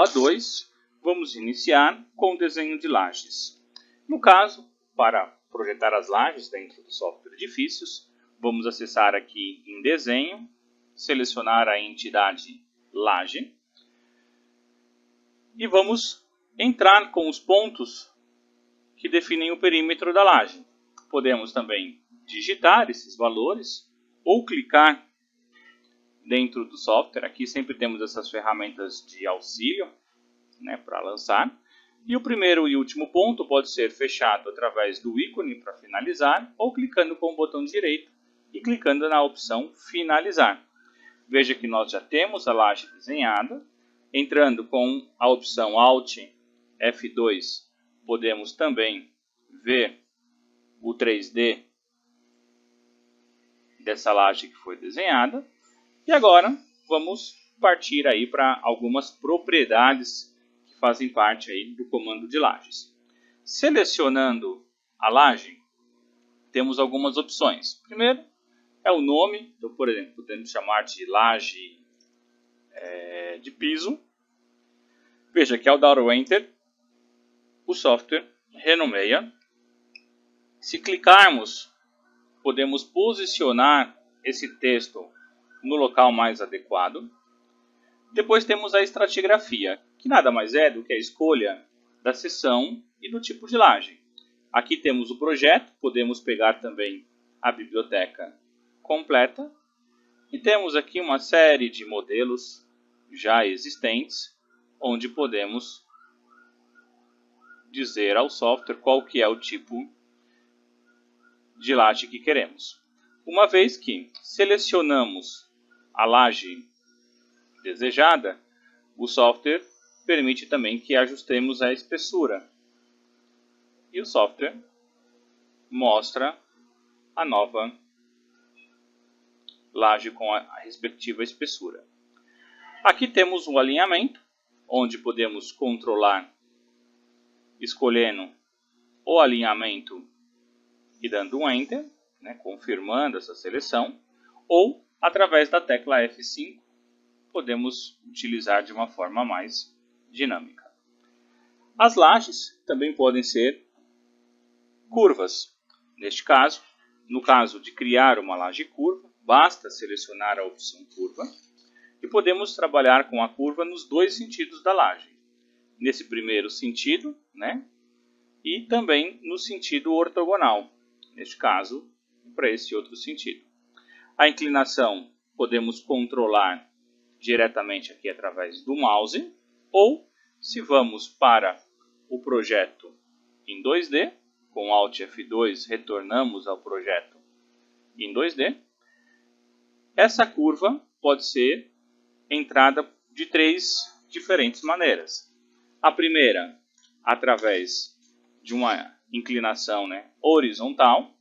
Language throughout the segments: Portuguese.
aula 2, vamos iniciar com o desenho de lajes. No caso, para projetar as lajes dentro do software Edifícios, vamos acessar aqui em Desenho, selecionar a entidade laje e vamos entrar com os pontos que definem o perímetro da laje. Podemos também digitar esses valores ou clicar dentro do software. Aqui sempre temos essas ferramentas de auxílio, né, para lançar. E o primeiro e último ponto pode ser fechado através do ícone para finalizar ou clicando com o botão direito e clicando na opção finalizar. Veja que nós já temos a laje desenhada. Entrando com a opção Alt F2, podemos também ver o 3D dessa laje que foi desenhada. E agora vamos partir aí para algumas propriedades que fazem parte aí do comando de lajes. Selecionando a laje, temos algumas opções. Primeiro é o nome, então, por exemplo, podemos chamar de laje de piso. Veja que ao dar o Enter, o software renomeia. Se clicarmos, podemos posicionar esse texto no local mais adequado. Depois temos a estratigrafia, que nada mais é do que a escolha da seção e do tipo de laje. Aqui temos o projeto, podemos pegar também a biblioteca completa. E temos aqui uma série de modelos já existentes, onde podemos dizer ao software qual que é o tipo de laje que queremos. Uma vez que selecionamos a laje desejada, o software permite também que ajustemos a espessura. E o software mostra a nova laje com a respectiva espessura. Aqui temos um alinhamento, onde podemos controlar escolhendo o alinhamento e dando um Enter, né, confirmando essa seleção, ou através da tecla F5 podemos utilizar de uma forma mais dinâmica. As lajes também podem ser curvas. Neste caso, no caso de criar uma laje curva, basta selecionar a opção curva e podemos trabalhar com a curva nos dois sentidos da laje. Nesse primeiro sentido, né, e também no sentido ortogonal. Neste caso, para esse outro sentido. A inclinação podemos controlar diretamente aqui através do mouse, ou se vamos para o projeto em 2D, com Alt F2 retornamos ao projeto em 2D. Essa curva pode ser entrada de três diferentes maneiras. A primeira, através de uma inclinação, né, horizontal.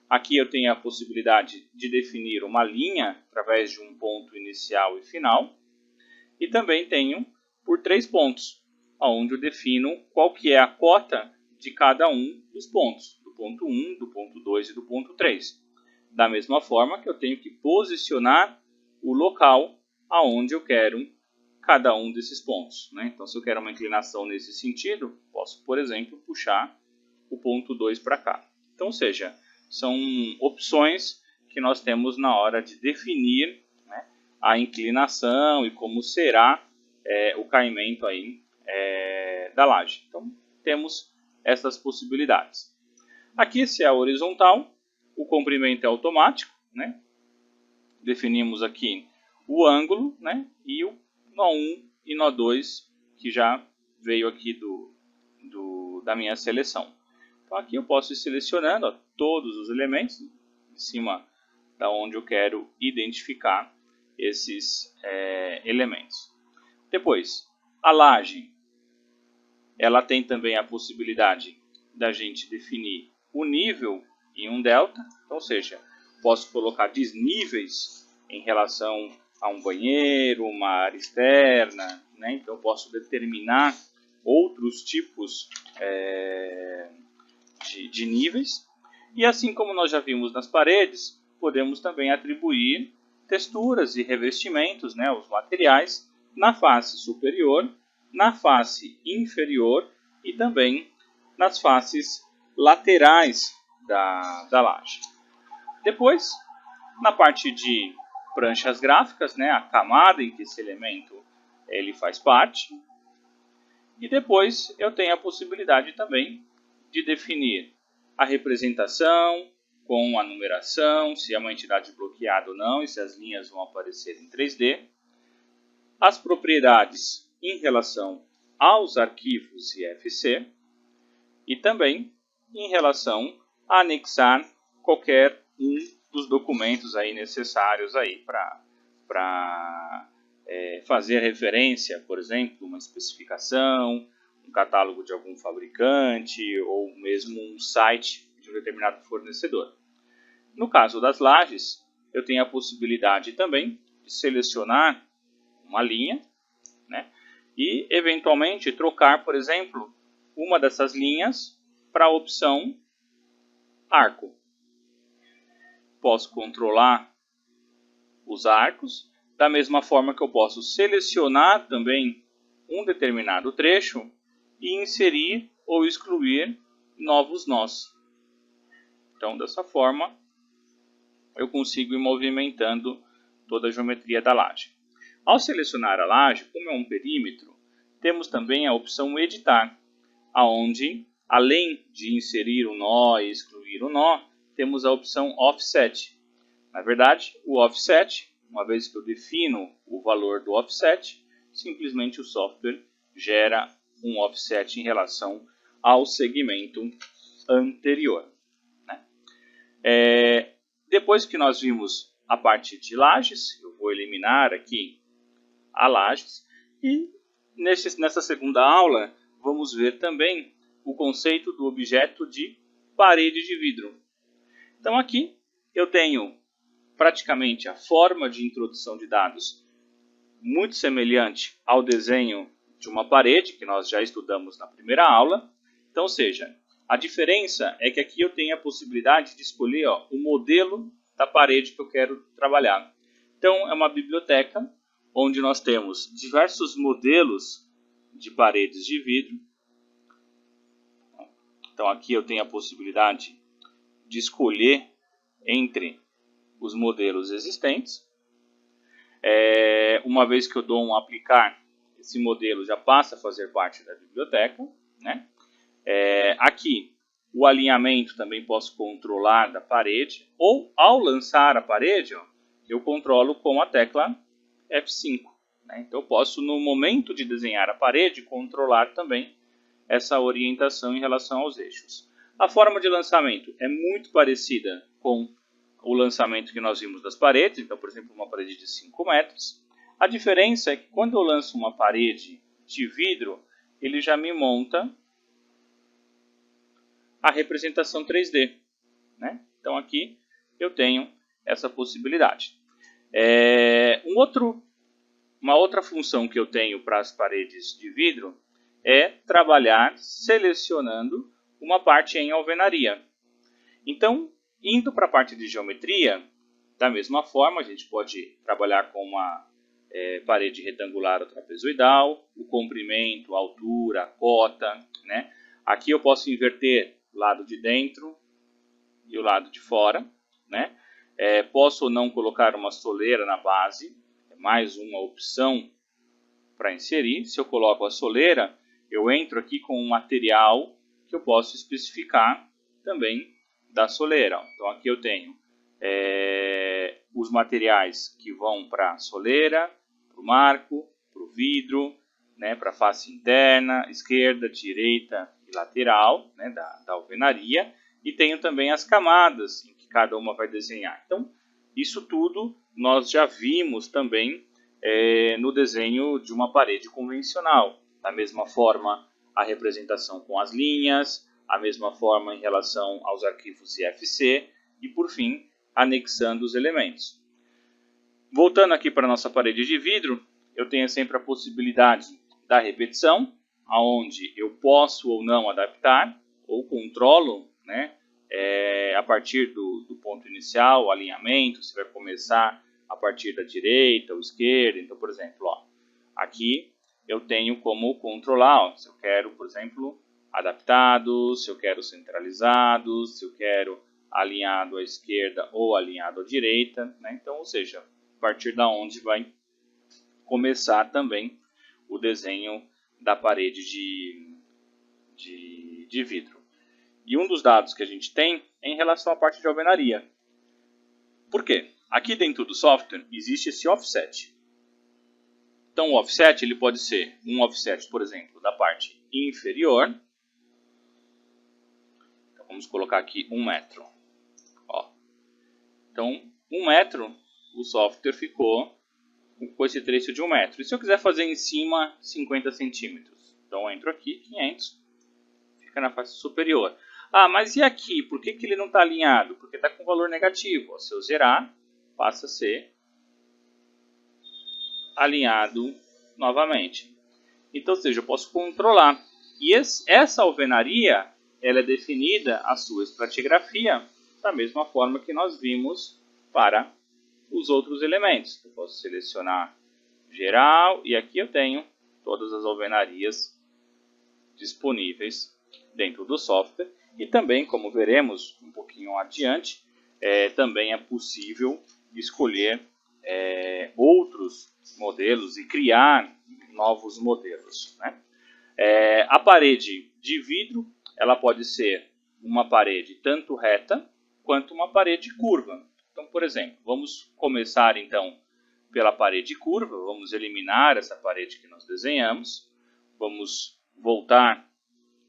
Aqui eu tenho a possibilidade de definir uma linha através de um ponto inicial e final. E também tenho por 3 pontos, onde eu defino qual que é a cota de cada um dos pontos. Do ponto 1, do ponto 2 e do ponto 3. Da mesma forma que eu tenho que posicionar o local aonde eu quero cada um desses pontos, né? Então, se eu quero uma inclinação nesse sentido, posso, por exemplo, puxar o ponto 2 para cá. Então, ou seja, são opções que nós temos na hora de definir, né, a inclinação e como será o caimento aí, da laje. Então, temos essas possibilidades. Aqui, se é horizontal, o comprimento é automático, né? Definimos aqui o ângulo, né, e o nó 1 e nó 2, que já veio aqui da minha seleção. Então aqui eu posso ir selecionando, ó, todos os elementos em cima da onde eu quero identificar esses elementos. Depois, a laje, ela tem também a possibilidade da gente definir o nível em um delta, então, ou seja, posso colocar desníveis em relação a um banheiro, uma área externa, né? Então eu posso determinar outros tipos de níveis. E assim como nós já vimos nas paredes, podemos também atribuir texturas e revestimentos, né, os materiais, na face superior na face inferior e também nas faces laterais da laje. Depois, na parte de pranchas gráficas, né, a camada em que esse elemento ele faz parte. E depois eu tenho a possibilidade também de definir a representação com a numeração, se é uma entidade bloqueada ou não, e se as linhas vão aparecer em 3D. As propriedades em relação aos arquivos IFC e também em relação a anexar qualquer um dos documentos aí necessários aí para fazer referência, por exemplo, uma especificação, um catálogo de algum fabricante ou mesmo um site de um determinado fornecedor. No caso das lajes, eu tenho a possibilidade também de selecionar uma linha, né, e eventualmente trocar, por exemplo, uma dessas linhas para a opção arco. Posso controlar os arcos, da mesma forma que eu posso selecionar também um determinado trecho e inserir ou excluir novos nós. Então, dessa forma, eu consigo ir movimentando toda a geometria da laje. Ao selecionar a laje, como é um perímetro, temos também a opção editar, onde, além de inserir o nó e excluir o nó, temos a opção offset. Na verdade, o offset, uma vez que eu defino o valor do offset, simplesmente o software gera um offset em relação ao segmento anterior. Depois que nós vimos a parte de lajes, eu vou eliminar aqui a lajes, e nessa segunda aula vamos ver também o conceito do objeto de parede de vidro. Então aqui eu tenho praticamente a forma de introdução de dados muito semelhante ao desenho de uma parede, que nós já estudamos na primeira aula. Então, ou seja, a diferença é que aqui eu tenho a possibilidade de escolher o modelo da parede que eu quero trabalhar. Então, é uma biblioteca onde nós temos diversos modelos de paredes de vidro. Então, aqui eu tenho a possibilidade de escolher entre os modelos existentes. Uma vez que eu dou um aplicar, esse modelo já passa a fazer parte da biblioteca, né? Aqui, o alinhamento também posso controlar da parede, ou ao lançar a parede, eu controlo com a tecla F5. Né? Então, eu posso, no momento de desenhar a parede, controlar também essa orientação em relação aos eixos. A forma de lançamento é muito parecida com o lançamento que nós vimos das paredes. Então, por exemplo, uma parede de 5 metros. A diferença é que quando eu lanço uma parede de vidro, ele já me monta a representação 3D. Né? Então, aqui eu tenho essa possibilidade. Uma outra função que eu tenho para as paredes de vidro é trabalhar selecionando uma parte em alvenaria. Então, indo para a parte de geometria, da mesma forma, a gente pode trabalhar com uma parede retangular ou trapezoidal, o comprimento, a altura, a cota. Né? Aqui eu posso inverter o lado de dentro e o lado de fora. Né? Posso ou não colocar uma soleira na base, é mais uma opção para inserir. Se eu coloco a soleira, eu entro aqui com um material que eu posso especificar também da soleira. Então aqui eu tenho os materiais que vão para a soleira, para o marco, para o vidro, né, para a face interna, esquerda, direita e lateral, né, da alvenaria. E tenho também as camadas em que cada uma vai desenhar. Então isso tudo nós já vimos também no desenho de uma parede convencional. Da mesma forma, a representação com as linhas, a mesma forma em relação aos arquivos IFC e, por fim, anexando os elementos. Voltando aqui para a nossa parede de vidro, eu tenho sempre a possibilidade da repetição, onde eu posso ou não adaptar, ou controlo, né, a partir do ponto inicial, o alinhamento, se vai começar a partir da direita ou esquerda. Então, por exemplo, aqui eu tenho como controlar, ó, se eu quero, por exemplo, adaptado, se eu quero centralizado, se eu quero alinhado à esquerda ou alinhado à direita, né? Então, ou seja, a partir da onde vai começar também o desenho da parede de vidro. E um dos dados que a gente tem é em relação à parte de alvenaria. Por quê? Aqui dentro do software existe esse offset. Então o offset ele pode ser um offset, por exemplo, da parte inferior. Então, vamos colocar aqui 1 metro. Ó. Então 1 metro o software ficou com esse trecho de 1 metro. E se eu quiser fazer em cima 50 centímetros? Então eu entro aqui, 500, fica na face superior. Ah, mas e aqui? Por que ele não está alinhado? Porque está com valor negativo. Se eu zerar, passa a ser alinhado novamente. Então, ou seja, eu posso controlar. E essa alvenaria ela é definida a sua estratigrafia da mesma forma que nós vimos para os outros elementos. Eu posso selecionar geral e aqui eu tenho todas as alvenarias disponíveis dentro do software. E também, como veremos um pouquinho adiante, também é possível escolher outros modelos e criar novos modelos, né? A parede de vidro ela pode ser uma parede tanto reta quanto uma parede curva. Então, por exemplo, vamos começar então pela parede curva, vamos eliminar essa parede que nós desenhamos, vamos voltar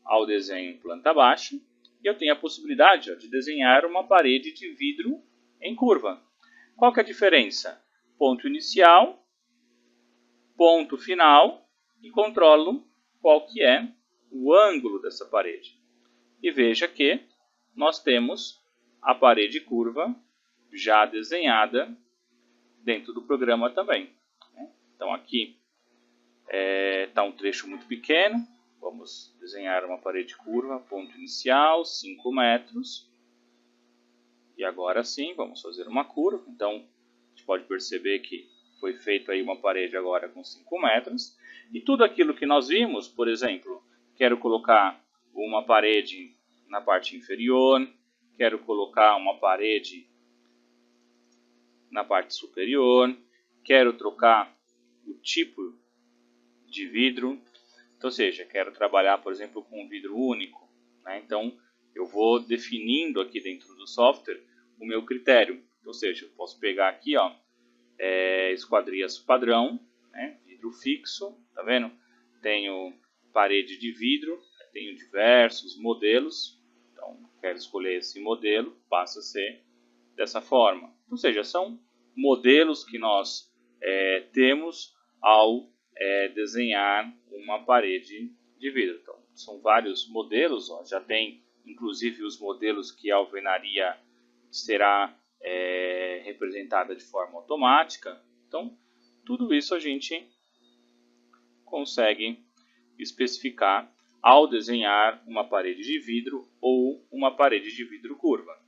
ao desenho planta baixa e eu tenho a possibilidade de desenhar uma parede de vidro em curva. Qual que é a diferença? Ponto inicial, ponto final e controlo qual que é o ângulo dessa parede. E veja que nós temos a parede curva já desenhada dentro do programa também. Então aqui está um trecho muito pequeno. Vamos desenhar uma parede curva, ponto inicial, 5 metros. E agora sim, vamos fazer uma curva. Então, a gente pode perceber que foi feito aí uma parede agora com 5 metros. E tudo aquilo que nós vimos, por exemplo, quero colocar uma parede na parte inferior, quero colocar uma parede na parte superior, quero trocar o tipo de vidro. Então, ou seja, quero trabalhar, por exemplo, com um vidro único, né? Então, eu vou definindo aqui dentro do software o meu critério. Ou seja, eu posso pegar aqui, ó, esquadrias padrão, né? Vidro fixo, tá vendo? Tenho parede de vidro, tenho diversos modelos. Então, quero escolher esse modelo, passa a ser dessa forma. Ou seja, são modelos que nós temos ao desenhar uma parede de vidro. Então, são vários modelos, ó, já tem inclusive os modelos que a alvenaria será representada de forma automática. Então, tudo isso a gente consegue especificar ao desenhar uma parede de vidro ou uma parede de vidro curva.